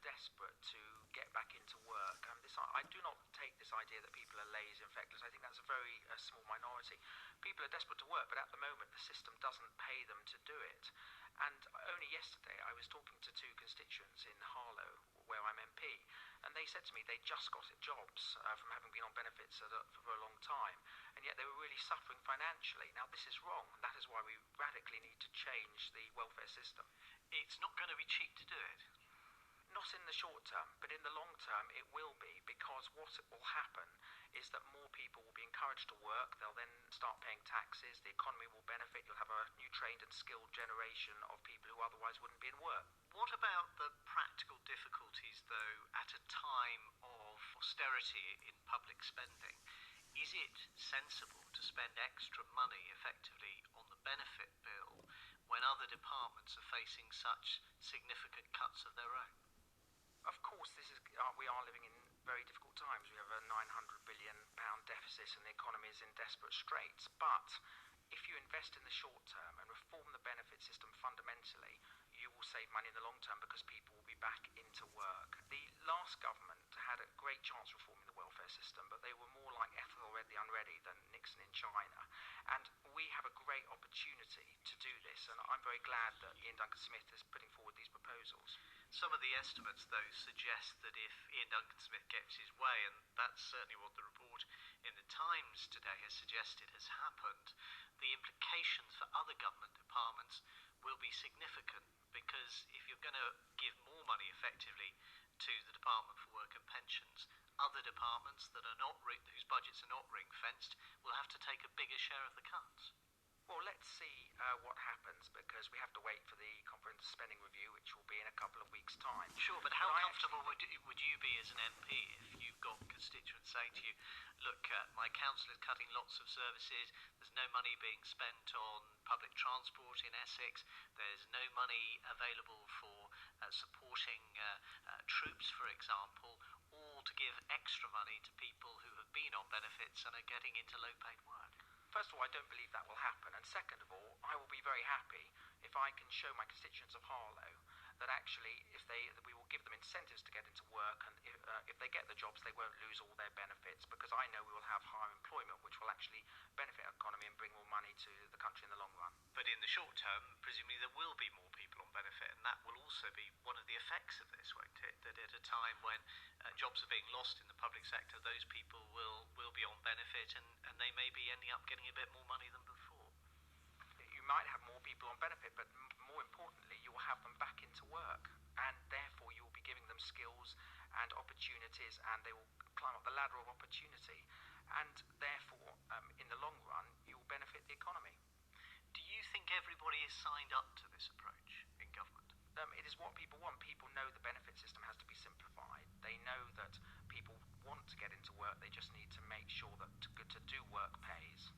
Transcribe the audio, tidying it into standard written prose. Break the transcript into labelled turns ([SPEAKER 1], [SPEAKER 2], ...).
[SPEAKER 1] desperate to get back into work. I do not take this idea that people are lazy and feckless. I think that's a very small minority. People are desperate to work, but at the moment the system doesn't pay them to do it. And only yesterday I was talking to two constituents in Harlow, where I'm MP, and they said to me they just got jobs from having been on benefits for a long time, and yet they were really suffering financially. Now this is wrong, and that is why we radically need to change the welfare system.
[SPEAKER 2] It's not going to be cheap to do it.
[SPEAKER 1] Not in the short term, but in the long term it will be, because what will happen is that more people will be encouraged to work. They'll then start paying taxes, the economy will benefit, you'll have a new trained and skilled generation of people who otherwise wouldn't be in work.
[SPEAKER 2] What about the practical difficulties, though, at a time of austerity in public spending? Is it sensible to spend extra money effectively on the benefit bill when other departments are facing such significant cuts of their own?
[SPEAKER 1] Of course, we are living in very difficult times. We have a £900 billion deficit and the economy is in desperate straits. But if you invest in the short term and reform the benefit system fundamentally, you will save money in the long term because people will be back into work. The last government had a great chance of reforming the welfare system, but they were more like Ethelred the Unready than Nixon in China. And we have a great opportunity to do this, and I'm very glad that Ian Duncan-Smith is putting forward these proposals.
[SPEAKER 2] Some of the estimates, though, suggest that if Ian Duncan-Smith gets his way, and that's certainly what the report in the Times today has suggested has happened, the implications for other government departments will be significant, because if you're going to give more money effectively to the Department for Work and Pensions, other departments that are not whose budgets are not ring-fenced will have to take a bigger share of the cuts.
[SPEAKER 1] Well, let's see what happens, because we have to wait for the comprehensive spending review, which will be in a couple of weeks' time.
[SPEAKER 2] Sure, but how comfortable would you be as an MP if you've got constituents saying to you, look, my council is cutting lots of services, there's no money being spent on public transport in Essex, there's no money available for supporting troops, for example, or to give extra money to people who have been on benefits and are getting into low-paid work?
[SPEAKER 1] First of all, I don't believe that will happen, and second of all, I will be very happy if I can show my constituents of Harlow that actually we will give them incentives to get into work, and if they get the jobs they won't lose all their benefits, because I know we will have higher employment, which will actually benefit our economy and bring more money to the country in the long run.
[SPEAKER 2] But in the short term, presumably there will be more people on benefit, and that will also be one of the effects of this, won't it? That at a time when jobs are being lost in the public sector, those people will be on benefit, and they may be ending up getting a bit more money than before.
[SPEAKER 1] You might have more people on benefit, but more importantly, you will have them back into work, and therefore you will be giving them skills and opportunities, and they will climb up the ladder of opportunity, and therefore, in the long run, you will benefit the economy.
[SPEAKER 2] Do you think everybody is signed up to this approach in government?
[SPEAKER 1] It is what people want. People know the benefit system has to be simplified. They know that people want to get into work. They just need to make sure that to do work pays.